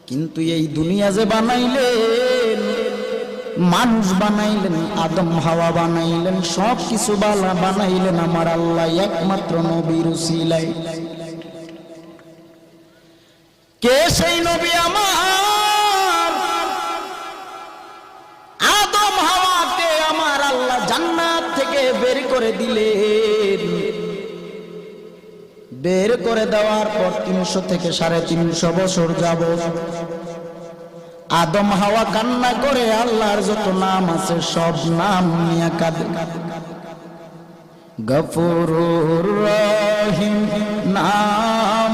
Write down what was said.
কিন্তু এই দুনিয়া যে বানাইলেন, মানুষ বানাইলেন, আদম হাওয়া বানাইলেন, সব কিছু বানাইলেন আমার আল্লাহ একমাত্র নবীর উসিলায়। কে সেই নবী? আমার আদম হাওয়াকে আমার আল্লাহ জান্নাত থেকে বের করে দিলেন। বের করে দেওয়ার পর 300 থেকে 350 বছর যাব আদম হাওয়া কান্না করে আল্লাহর যত নাম আছে সব নাম নিয়ে কাঁদে। গফুরুর রহিম নাম